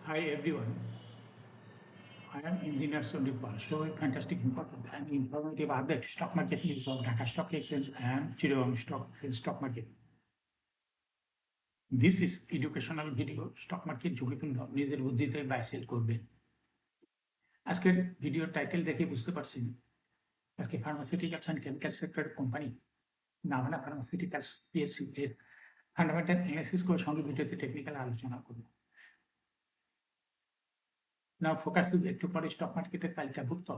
Hi everyone, I am Engineer Sundeep Pal. So a fantastic important and informative update stock market news of Dhaka Stock Exchange and Chittagong Stock Exchange stock market. This is educational video stock market ঝুঁকিপূর্ণ নিজের বুদ্ধিতে buy sell করবেন। আজকের ভিডিওর title দেখে বুঝতে পারছেন আজকে ফার্মাসিউটিক্যালস অ্যান্ড কেমিক্যাল সেক্টরের কোম্পানি নাভানা ফার্মাসিউটিক্যালস পিএলসি এর ফান্ডামেন্টাল অ্যানালিসিস করে সঙ্গে ভিডিওতে টেকনিক্যাল আলোচনা করব। নাও ফোকাস একটু পরে স্টক মার্কেটের তালিকাভুক্ত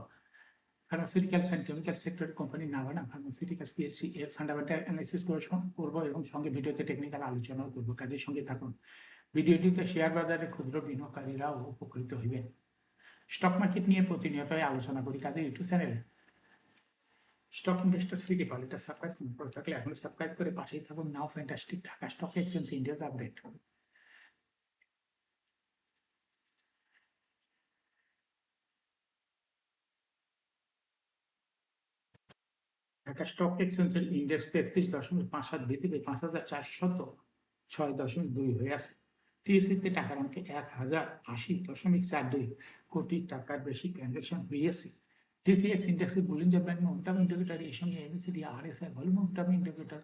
ফার্মাসিউটিক্যালস অ্যান্ড কেমিক্যাল সেক্টরের কোম্পানি নাভানা ফার্মাসিউটিক্যালস পিএলসি এর ফান্ডামেন্টাল অ্যানালিসিস করব এবং সঙ্গে ভিডিওতে টেকনিক্যাল আলোচনাও করব। কাজের সঙ্গে থাকুন। ভিডিওটিতে শেয়ার বাজারে ক্ষুদ্র বিনিয়োগকারীরাও উপকৃত হইবেন। স্টক মার্কেট নিয়ে প্রতিনিয়তই আলোচনা করি, কাজে ইউটিউব চ্যানেল স্টক ইনভেস্টর সিটি কল এটা সাবস্ক্রাইব করে থাকলে এখন সাবস্ক্রাইব করে পাশেই থাকুন। Now fantastic Dhaka stock exchange ইন্ডিয়াস আপডেট। ঢাকা স্টক এক্সচেঞ্জের ইন্ডেক্স 33.57 বৃদ্ধি পেয়ে 5,406.2 হয়ে আছে। টিএসসিতে টাকার অঙ্কে 1,080.42 কোটি টাকার বেশি ট্রানজাকশন হয়েছে। টিসিএক্স ইন্ডেক্সের বুলিঞ্জার ব্যান্ড মোমেন্টাম ইন্ডিকেটর এর সঙ্গে MACD RSI volume momentum indicator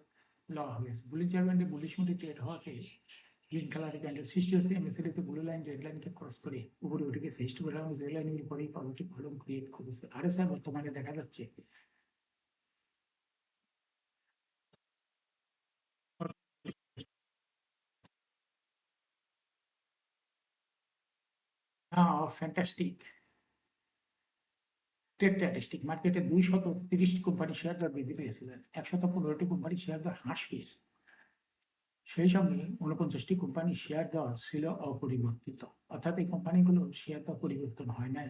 লওয়া হয়েছে। বুলিঞ্জার ব্যান্ডে বুলিশ মুডে ট্রেড হওয়াতে গ্রিন কালারের ক্যান্ডেল সৃষ্টি হয়েছে। এমএসিডিতে ব্লু লাইন রেড লাইনকে ক্রস করে উপরে উঠে গেছে। হিস্টোগ্রাম রেড লাইনের উপরেই পজিটিভ ভলিউম ক্রিয়েট করেছে। আরএসআই বর্তমানে দেখা যাচ্ছে ফ্যান্টাস্টিক ট্রেড স্ট্যাটিস্টিক মার্কেটে 230টি কোম্পানি শেয়ার দর বৃদ্ধি পেয়েছে, 115টি কোম্পানি শেয়ার দর হ্রাস পেয়েছে। সেই সঙ্গে 49টি কোম্পানি শেয়ার দর ছিল অপরিবর্তিত, অর্থাৎ এই কোম্পানিগুলো শেয়ার দর পরিবর্তন হয় নাই।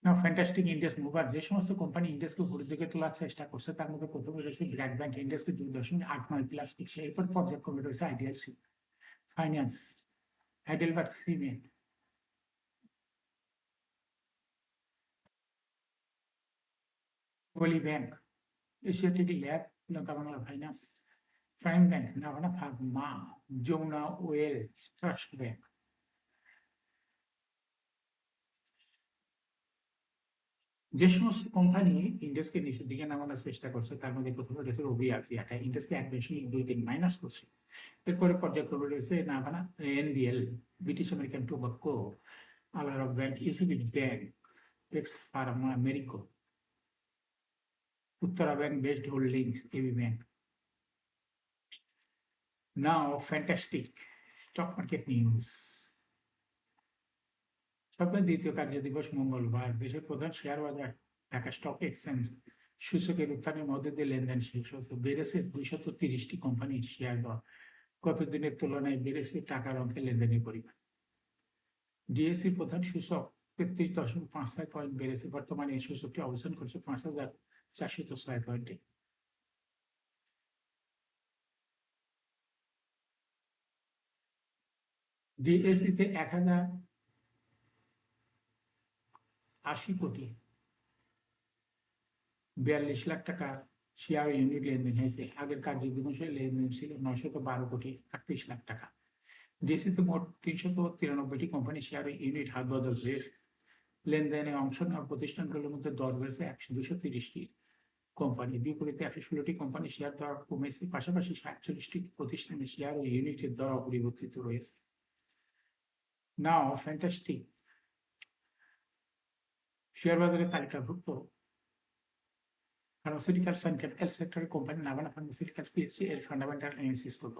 না ফ্যান্টাস্টিক ইন্ডেক্স মুভার যে সমস্ত কোম্পানি ইন্ডেক্সকে উপরের দিকে তোলার চেষ্টা করছে তার মধ্যে প্রথমে রয়েছে ব্র্যাক ব্যাংক ইন্ডেক্সকে 2.89 প্লাস পিছিয়ে, এরপর পর্যায়ক্রমে রয়েছে আইডিএফসি ফাইন্যান্স, হাইডেলবার্গ সিমেন্ট, ওয়েলি bank, Asiatic lab, Lanka Bangla finance, prime bank, Navana pharma, Jamuna oil, trust bank. যে সমস্ত কোম্পানি ইন্ডেক্সকে নিচের দিকে নামানোর চেষ্টা করছে তার মধ্যে প্রথমে রয়েছে রবি আসিয়াটা ইন্ডেক্সকে 1.23 মাইনাস করছে। এরপরে পর্যায়ক্রমে রয়েছে Navana NBL, British American Tobacco, আলারক ব্যাংক, ইউসিবি ব্যাংক, এক্স pharma, Marico, Uttara bank, best holdings, AB bank. Now fantastic stock market news. সপ্তাহের দ্বিতীয় কার্যদিবস মঙ্গলবার দেশের প্রধান শেয়ার বাজার ঢাকা স্টক এক্সচেঞ্জ সূচকের উত্থানের মধ্যে দিয়ে লেনদেন শেষ হয়েছে। বেড়েছে 230টি কোম্পানির শেয়ার দর, গত দিনের তুলনায় বেড়েছে টাকার অঙ্কে লেনদেনের পরিমাণ। ডিএসসির প্রধান সূচক 33.56 পয়েন্ট বেড়েছে, বর্তমানে এই সূচকটি অবস্থান করছে 5,406 পয়েন্টে। ডিএসসিতে 1,080 কোটি 42 লাখ টাকা শেয়ার ইউনিট লেনদেন হয়েছে। আগের কার্যদিবসের লেনদেন ছিল 912 কোটি 38 লাখ টাকা। ডিএসসিতে মোট 393টি কোম্পানি শেয়ার ইউনিট হাত বদল হয়েছে। লেনদেনে অংশ নেওয়া প্রতিষ্ঠানগুলোর মধ্যে দর বেড়েছে 230টি কোম্পানি, বিপরীতে 116টি কোম্পানি শেয়ার দর কমেছে। পাশাপাশি 47টি প্রতিষ্ঠানের শেয়ার ও ইউনিটের দর অপরিবর্তিত রয়েছে। নাও ফ্যান্টাস্টিক শেয়ার বাজারে তালিকাভুক্ত ফার্মাসিউটিক্যালস অ্যান্ড ক্যাপিটাল সেক্টরের কোম্পানি নাভানা ফার্মাসিউটিক্যালস পিএলসি এর ফান্ডামেন্টাল অ্যানালিসিস করব।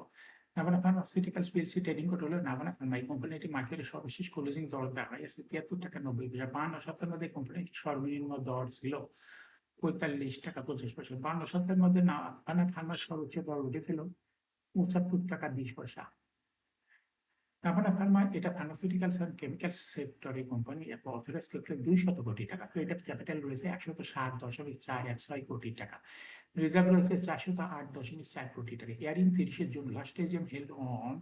Navana pharmaceuticals PLC trading code হলো নাভানা ফার্মা। এই কোম্পানিটি মার্কেটের সর্বশেষ ক্লোজিং দর দেখায় আছে 73 টাকা 90 পয়সা। 52 সপ্তাহের মধ্যে কোম্পানিটির সর্বনিম্ন দর ছিল 45 টাকা 50 পয়সা। 52 সপ্তাহের মধ্যে নাভানা ফার্মার সর্বোচ্চ দর উঠেছিল 75 টাকা 20 পয়সা। নাভানা ফার্মা এটা ফার্মাসিউটিক্যালস অ্যান্ড কেমিক্যাল সেক্টরের কোম্পানি এবং অথরাইজ ক্যাপিটাল 200 কোটি টাকা। ক্রেডিট ক্যাপিটাল রয়েছে 107.416 কোটি টাকা। রিজার্ভ রয়েছে 408.4 কোটি টাকা। Earring 30 June, last AGM held on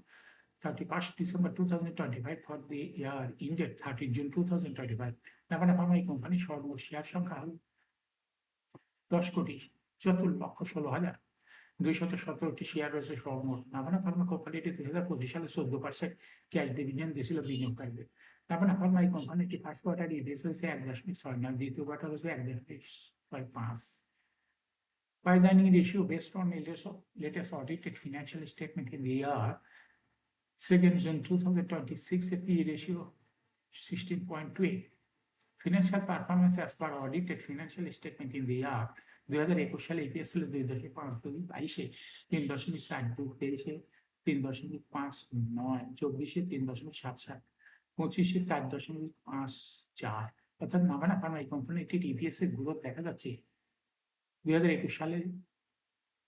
31st December 2025 for the year ended 30 June 2025। Navana Pharma এই কোম্পানির সর্বমোট শেয়ার সংখ্যা হল 10,74,16,000। 217টি শেয়ার রয়েছে সর্বমোট। নাভানা ফার্মা কোম্পানিটি 2025 সালে 14% ক্যাশ ডিভিডেন্ড দিয়েছিল বিনিয়োগকারীদের। নাভানা ফার্মা এই কোম্পানিটি ফার্স্ট কোয়ার্টার ইপিএস হয়েছে 1.69, দ্বিতীয় কোয়ার্টার হয়েছে 1.65। Price earning ratio based on latest audited financial statement in the year 2nd June 2026, a PE ratio 16.28. Financial performance as per audited financial statement in the year 2021 সালে EPS ছিল 2.52, 22-এ 3.42, 23-এ 3.59, 24-এ 3.77, 25-এ 4.54। অর্থাৎ Navana Pharma এই কোম্পানিটির EPS এর growth দেখা যাচ্ছে 2021 সালে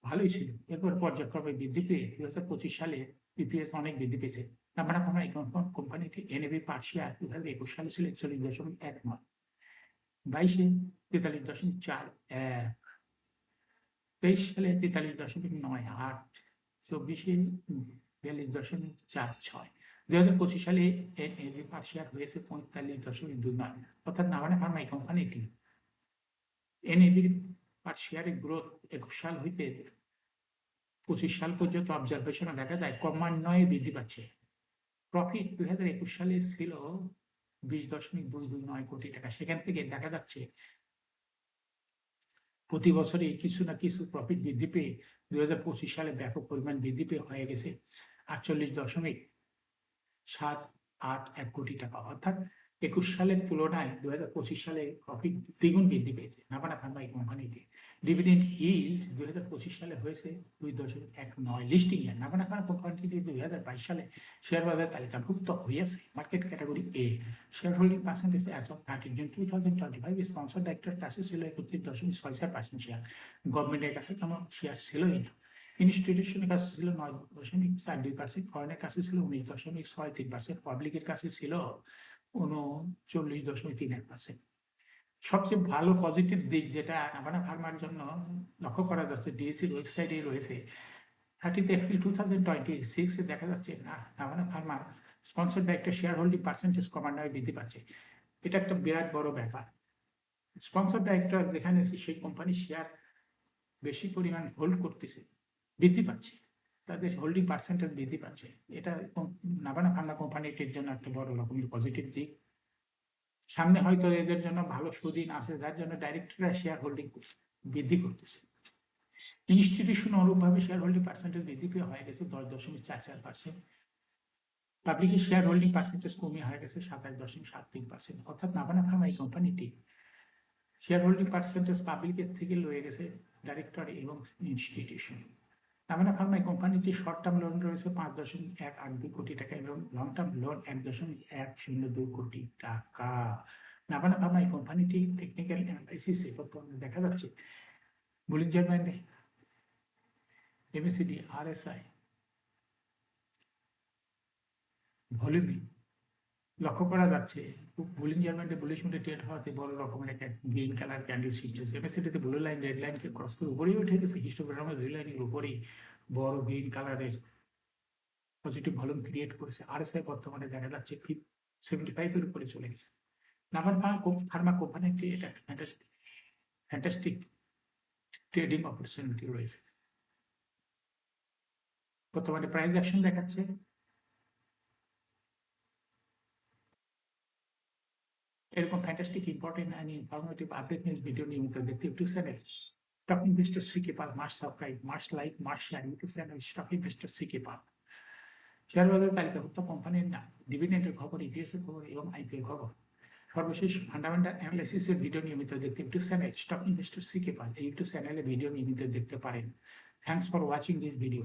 ভালোই ছিল, এরপর পর্যায়ক্রমে বৃদ্ধি পেয়ে 2025 সালে ইপিএস অনেক বৃদ্ধি পেয়েছে। নাভানা ফার্মা এই কোম্পানিটি এনএভি পার শেয়ার 2021 সালে ছিল 41.19, 22-এ 43.41, 23 সালে 43.98, 24-এ 42.46, 2025 সালে এনএভি পার শেয়ার হয়েছে 45.29। অর্থাৎ নাভানা ফার্মা এই কোম্পানিটি এনএভি পার শেয়ারের গ্রোথ 21 সাল হইতে 25 সাল পর্যন্ত অবজারভেশনে দেখা যায় ক্রমান্বয়ে বৃদ্ধি পাচ্ছে। প্রফিট 2021 সালে ছিল 20.229 কোটি টাকা। সেখান থেকে দেখা যাচ্ছে প্রতি বছরই কিছু না কিছু প্রফিট বৃদ্ধি পেয়ে 2025 সালে ব্যাপক পরিমাণ বৃদ্ধি পেয়ে হয়ে গেছে 48.781 কোটি টাকা। অর্থাৎ 21 সালের তুলনায় 2025 সালে প্রফিট দ্বিগুণ বৃদ্ধি পেয়েছে নাভানা ফার্মা এই কোম্পানিটি। ডিভিডেন্ড ইল্ড 2025 সালে হয়েছে 2.19। লিস্টিং এ নাভানা ফার্মা কোম্পানিটি 2022 সালে শেয়ার বাজার তালিকাভুক্ত হয়েছে market category A. Share holding percentage as of 30 June 2025 sponsor director কাছে ছিল 31.64% শেয়ার। গভর্নমেন্টের কাছে কোনো শেয়ার ছিলই না। ইনস্টিটিউশনের কাছে ছিল 9.42%, ফরেনের কাছে ছিল 19.63%, পাবলিকের কাছে ছিল 39.31%। সবচেয়ে ভালো পজিটিভ দিক যেটা নাভানা ফার্মার জন্য লক্ষ্য করা যাচ্ছে ডিএসসির ওয়েবসাইটে রয়েছে, 30 এপ্রিল 2026 দেখা যাচ্ছে Navana farmer sponsor director share holding percentage ক্রমান্বয়ে বৃদ্ধি পাচ্ছে। এটা একটা বিরাট বড় ব্যাপার। স্পন্সর ডাইরেক্টর যেখানে সেই কোম্পানির শেয়ার বেশি পরিমাণ হোল্ড করতেছে, বৃদ্ধি পাচ্ছে, তাদের হোল্ডিং পার্সেন্টেজ বৃদ্ধি পাচ্ছে। এটা নাভানা ফার্মা কোম্পানিটির জন্য একটা বড় রকমের পজিটিভ দিক। সামনে হয়তো এদের জন্য ভালো সুদিন আছে, যার জন্য ডাইরেক্টররা শেয়ার হোল্ডিং বৃদ্ধি করতেছে। ইনস্টিটিউশন অনুরূপভাবে শেয়ার হোল্ডিং পার্সেন্টেজ বৃদ্ধি পেয়ে হয়ে গেছে 10.44%। পাবলিকের শেয়ার হোল্ডিং পার্সেন্টেজ কমে হয়ে গেছে 27.73%। অর্থাৎ নাভানা ফার্মা এই কোম্পানিটি শেয়ার হোল্ডিং পার্সেন্টেজ পাবলিকের থেকে লয়ে গেছে ডাইরেক্টর এবং ইনস্টিটিউশন। নাভানা ফার্মা এই কোম্পানিটি শর্ট টার্ম লোন রয়েছে 5.182 কোটি টাকা এবং লং টার্ম লোন 1.102 কোটি টাকা। নাভানা ফার্মা এই কোম্পানিটি টেকনিক্যাল অ্যানালাইসিসে দেখা যাচ্ছে বুলিঞ্জার ব্যান্ডে এমএসিডি আরএসআই ভলিউমে লক্ষ্য করা যাচ্ছে বুলিঞ্জার ব্যান্ডে বুলিশ মুডে ট্রেড হওয়াতে বড় রকমের একটা গ্রিন কালার ক্যান্ডেল সৃষ্টি হয়েছে। এমএসিডিতে ব্লু লাইন রেড লাইনকে ক্রস করে উপরেই উঠে গেছে, হিস্টোগ্রামের দুই লাইনের উপরেই বড় গ্রিন কালারের পজিটিভ ভলিউম ক্রিয়েট করেছে। আরএসআই বর্তমানে দেখা যাচ্ছে 75 এর উপরে চলে গেছে। নাভানা ফার্মা কোম্পানিটি এটা একটা ফ্যান্টাস্টিক ট্রেডিং অপরচুনিটি রয়েছে। বর্তমানে প্রাইস অ্যাকশন দেখাচ্ছে এরকম fantastic important and informative update news video নিয়মিত দেখতে YouTube channel stock investor CK Pal must subscribe, must like, must share YouTube channel stock investor CK Pal. Share বাজার তালিকাভুক্ত কোম্পানির নাম, ডিভিডেন্ডের খবর, ইপিএস এর খবর এবং আইপিও খবর, সর্বশেষ ফান্ডামেন্টাল অ্যানালিসিসের ভিডিও নিয়মিত দেখতে YouTube channel stock investor CK পাল এই ইউটিউব চ্যানেলে ভিডিও নিয়মিত দেখতে পারেন। Thanks for watching this video.